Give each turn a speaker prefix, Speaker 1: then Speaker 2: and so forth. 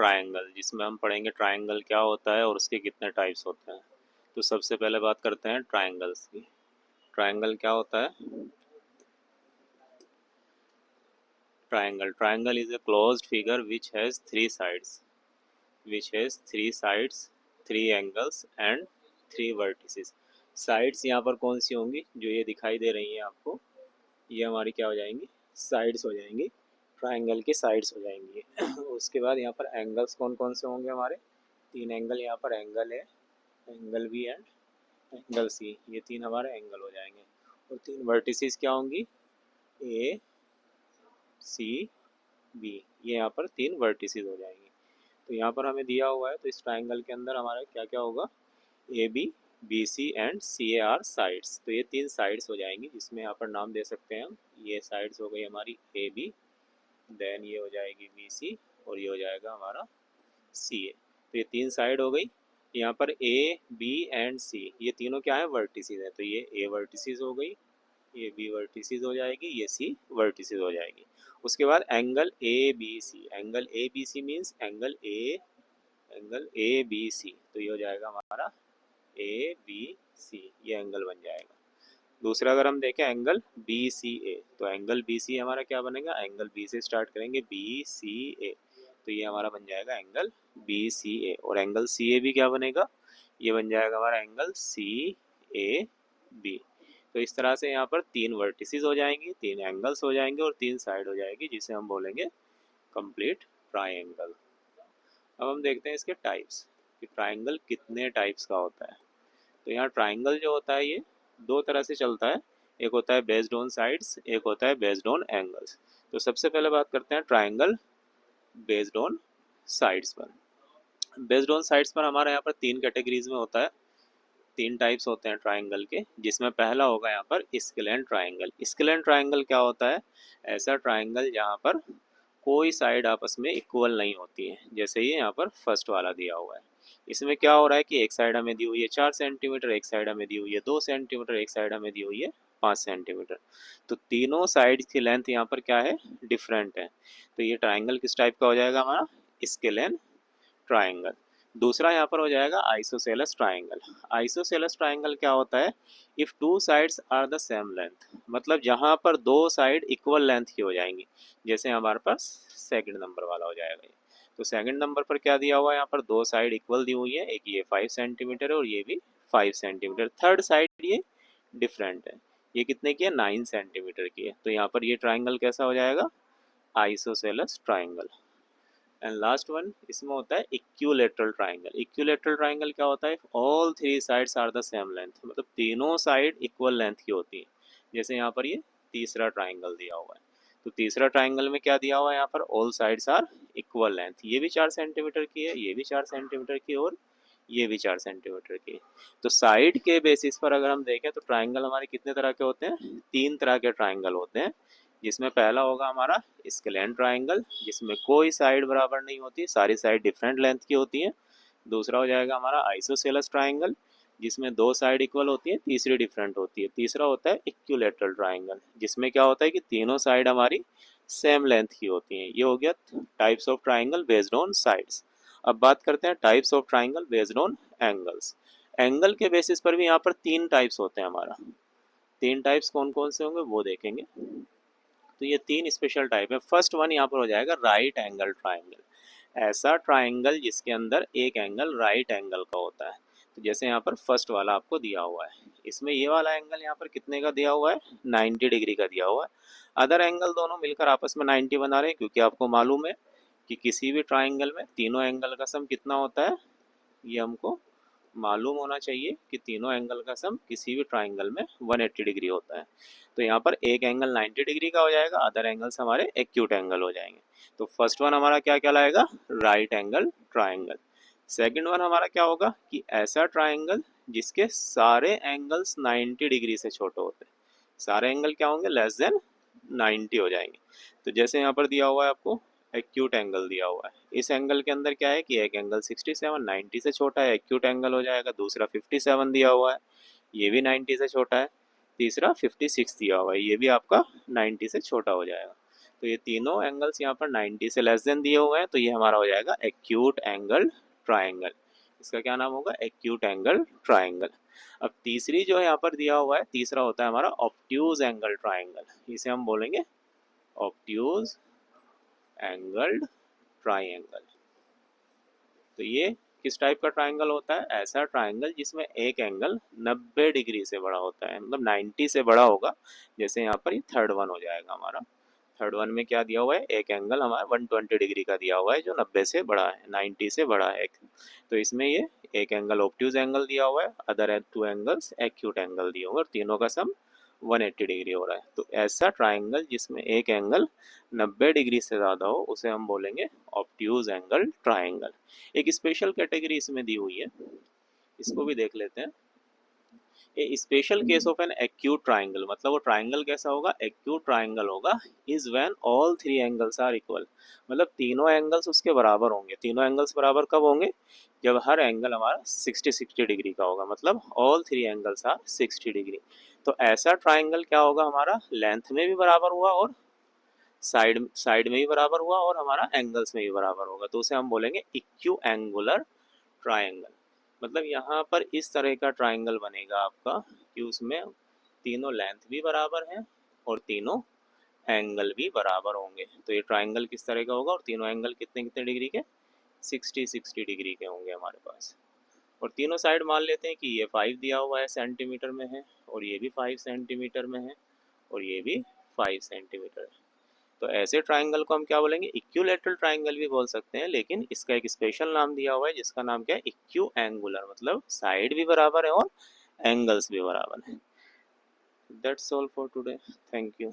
Speaker 1: Triangle, जिसमें हम पढ़ेंगे ट्रायंगल क्या होता है और उसके कितने टाइप्स होते हैं। तो सबसे पहले बात करते हैं ट्रायंगल्स की। ट्रायंगल क्या होता है? Triangle is a closed figure which has three sides, three angles and three vertices। Sides यहाँ पर कौन सी होंगी? जो ये दिखाई दे रही हैं आपको, ये हमारी क्या हो जाएंगी? साइड्स हो जाएंगी। ट्रायंगल की साइड्स हो जाएंगी। उसके बाद यहाँ पर एंगल्स कौन कौन से होंगे हमारे? तीन एंगल, यहाँ पर एंगल है, angle B and angle C, ये तीन हमारे एंगल हो जाएंगे। और तीन वर्टिसेस क्या होंगी? ए, सी, बी, ये यहाँ पर तीन वर्टिसेस हो जाएंगी। तो यहाँ पर हमें दिया हुआ है, तो इस ट्रायंगल के अंदर हमारा क्या क्या होगा? A B, B C and C A are sides. तो ये तीन साइड्स हो जाएंगी, जिसमें यहाँ पर नाम दे सकते हैं हम। ये साइड्स हो गई हमारी ए बी, देन ये हो जाएगी बी सी, और ये हो जाएगा हमारा सी ए। तो ये तीन साइड हो गई। यहाँ पर ए बी एंड सी, ये तीनों क्या है? वर्टिसेस है। तो ये ए वर्टिसेस हो गई, ये बी वर्टिसेस हो जाएगी, ये सी वर्टिसेस हो जाएगी। उसके बाद angle A B C, angle A B C means angle A B C, तो ये हो जाएगा हमारा ए बी सी, ये एंगल बन जाएगा। दूसरा अगर हम देखें एंगल बी सी ए, तो एंगल बी सी हमारा क्या बनेगा? एंगल बी से स्टार्ट करेंगे, बी सी ए, तो ये हमारा बन जाएगा एंगल बी सी ए। और एंगल सी ए भी क्या बनेगा? ये बन जाएगा हमारा एंगल सी ए बी। तो इस तरह से यहाँ पर तीन वर्टिसेस हो जाएंगी, तीन एंगल्स हो जाएंगे और तीन साइड हो जाएगी, जिसे हम बोलेंगे कंप्लीट ट्रायंगल। अब हम देखते हैं इसके टाइप्स कि ट्रायंगल कितने टाइप्स का होता है। तो यहाँ ट्रायंगल जो होता है ये दो तरह से चलता है। एक होता है बेस्ड ऑन साइड्स, एक होता है बेस्ड ऑन एंगल्स। तो सबसे पहले बात करते हैं ट्रायंगल बेस्ड ऑन साइड्स पर। बेस्ड ऑन साइड्स पर हमारे यहाँ पर तीन कैटेगरीज में होता है, तीन टाइप्स होते हैं ट्रायंगल के, जिसमें पहला होगा यहाँ पर स्केलेन ट्रायंगल। स्केलेन ट्रायंगल क्या होता है? ऐसा ट्रायंगल जहाँ पर कोई साइड आपस में इक्वल नहीं होती है, जैसे ये यहाँ पर फर्स्ट वाला दिया हुआ है। इसमें क्या हो रहा है कि एक साइड हमें दी हुई है 4 सेंटीमीटर, एक साइड हमें दी हुई है 2 सेंटीमीटर, एक साइड हमें दी हुई है 5 सेंटीमीटर। तो तीनों साइड की लेंथ यहाँ पर क्या है? डिफरेंट है। तो ये ट्रायंगल किस टाइप का हो जाएगा हमारा? Scalene triangle. दूसरा यहाँ पर हो जाएगा आइसोसेलेस ट्रायंगल। आइसोसेलेस ट्रायंगल क्या होता है? If two sides are the same length, मतलब जहाँ पर दो साइड इक्वल लेंथ की हो जाएंगी, जैसे हमारे पास सेकंड नंबर वाला हो जाएगा ये। तो सेकंड नंबर पर क्या दिया हुआ है? यहाँ पर दो साइड इक्वल दी हुई है, एक ये 5 सेंटीमीटर है और ये भी 5 सेंटीमीटर। थर्ड साइड ये डिफरेंट है, ये कितने की है? 9 सेंटीमीटर की है। तो यहाँ पर ये ट्राइंगल कैसा हो जाएगा? Isosceles triangle. And last one इसमें होता है इक्विलैटरल ट्राइंगल। इक्विलैटरल ट्राइंगल क्या होता है? All three sides are the same length, मतलब तीनों साइड इक्वल लेंथ की होती है, जैसे यहाँ पर ये तीसरा ट्राइंगल दिया हुआ है। तो तीसरा ट्राइंगल में क्या दिया हुआ है? यहाँ पर all sides are equal length, ये भी 4 सेंटीमीटर की है, ये भी 4 सेंटीमीटर की, और ये भी 4 सेंटीमीटर की। तो साइड के बेसिस पर अगर हम देखें तो ट्राइंगल हमारे कितने तरह के होते हैं? तीन तरह के ट्राइंगल होते हैं, जिसमें पहला होगा हमारा स्केलेन ट्राइंगल, जिसमें कोई साइड बराबर नहीं होती, सारी साइड डिफरेंट लेंथ की होती है। दूसरा हो जाएगा हमारा आइसोसेलेस ट्राइंगल, जिसमें दो साइड इक्वल होती है, तीसरी डिफरेंट होती है। तीसरा होता है इक्विलैटरल ट्राइंगल, जिसमें क्या होता है कि तीनों साइड हमारी सेम लेंथ की होती हैं। ये हो गया types of triangle based on sides. अब बात करते हैं types of triangle based on angles. Angle के बेसिस पर भी यहाँ पर तीन टाइप्स होते हैं हमारा। तीन टाइप्स कौन कौन से होंगे वो देखेंगे। तो ये तीन स्पेशल टाइप है। फर्स्ट वन यहाँ पर हो जाएगा राइट एंगल ट्राइंगल। ऐसा ट्राइंगल जिसके अंदर एक एंगल राइट एंगल का होता है। तो जैसे यहाँ पर फर्स्ट वाला आपको दिया हुआ है, इसमें ये वाला एंगल यहाँ पर कितने का दिया हुआ है? 90 डिग्री का दिया हुआ है। अदर एंगल दोनों मिलकर आपस में 90 बना रहे हैं, क्योंकि आपको मालूम है कि किसी भी ट्राइंगल में तीनों एंगल का सम कितना होता है, ये हमको मालूम होना चाहिए कि तीनों एंगल का सम किसी भी ट्राइंगल में 180 डिग्री होता है। तो यहाँ पर एक एंगल 90 डिग्री का हो जाएगा, अदर एंगल्स हमारे एक्यूट एंगल हो जाएंगे। तो फर्स्ट वन हमारा क्या कहलाएगा? Right angle triangle. Second one हमारा क्या होगा कि ऐसा ट्राइंगल जिसके सारे एंगल्स 90 डिग्री से छोटे होते हैं। सारे एंगल क्या होंगे? लेस देन 90 हो जाएंगे। तो जैसे यहाँ पर दिया हुआ है आपको एक्यूट एंगल दिया हुआ है, इस एंगल के अंदर क्या है कि एक एंगल 67 90 से छोटा है, एक्यूट एंगल हो जाएगा। दूसरा 57 दिया हुआ है, ये भी 90 से छोटा है। तीसरा 56 दिया हुआ है, ये भी आपका 90 से छोटा हो जाएगा। तो ये तीनों एंगल्स यहाँ पर 90 से लेस देन दिए हुए हैं, तो ये हमारा हो जाएगा एक्यूट एंगल ट्राइंगल। इसका क्या नाम होगा? Acute angle triangle. अब तीसरी जो यहाँ पर दिया हुआ है, तीसरा होता है हमारा ऑब्ट्यूज एंगल ट्राइंगल। इसे हम बोलेंगे ऑब्ट्यूज एंगल्ड ट्राइंगल। तो ये किस टाइप का ट्राइंगल होता है? ऐसा ट्राइंगल जिसमें एक एंगल 90 डिग्री से बड़ा होता है, मतलब 90 से बड़ा होगा। जैसे यहाँ पर ये थर्ड वन हो जाएगा हमारा। थर्ड वन में क्या दिया हुआ है? एक एंगल हमारा 120 डिग्री का दिया हुआ है जो 90 से बड़ा है, 90 से बड़ा है। तो इसमें ये एक एंगल ऑब्ट्यूज एंगल दिया हुआ है, other two angles acute angle दिए हुए हैं, और तीनों का सम 180 डिग्री हो रहा है। तो ऐसा ट्राइंगल जिसमें एक एंगल 90 डिग्री से ज़्यादा हो उसे हम बोलेंगे ऑब्ट्यूज एंगल ट्राइंगल। एक स्पेशल कैटेगरी इसमें दी हुई है, इसको भी देख लेते हैं। A special case of an acute triangle, मतलब वो ट्राइंगल कैसा होगा? एक्यूट ट्राइंगल होगा is when all three angles are equal, मतलब तीनों एंगल्स उसके बराबर होंगे। तीनों एंगल्स बराबर कब होंगे? जब हर एंगल हमारा 60 डिग्री का होगा, मतलब all three angles are 60 degree. तो ऐसा ट्राइंगल क्या होगा? हमारा लेंथ में भी बराबर हुआ और साइड साइड में भी बराबर हुआ और हमारा एंगल्स में भी बराबर होगा, तो उसे हम बोलेंगे इक्यू एंगुलर ट्राइंगल। मतलब यहाँ पर इस तरह का ट्राइंगल बनेगा आपका कि उसमें तीनों लेंथ भी बराबर हैं और तीनों एंगल भी बराबर होंगे। तो ये ट्राइंगल किस तरह का होगा? और तीनों एंगल कितने कितने डिग्री के? 60 डिग्री के होंगे हमारे पास। और तीनों साइड मान लेते हैं कि ये 5 दिया हुआ है सेंटीमीटर में है, और ये भी 5 सेंटीमीटर में है, और ये भी 5 सेंटीमीटर है। तो ऐसे ट्राइंगल को हम क्या बोलेंगे? इक्विलैटरल ट्राइंगल भी बोल सकते हैं, लेकिन इसका एक स्पेशल नाम दिया हुआ है जिसका नाम क्या है? इक्यू एंगुलर, मतलब साइड भी बराबर है और एंगल्स भी बराबर है। That's all for today. Thank you.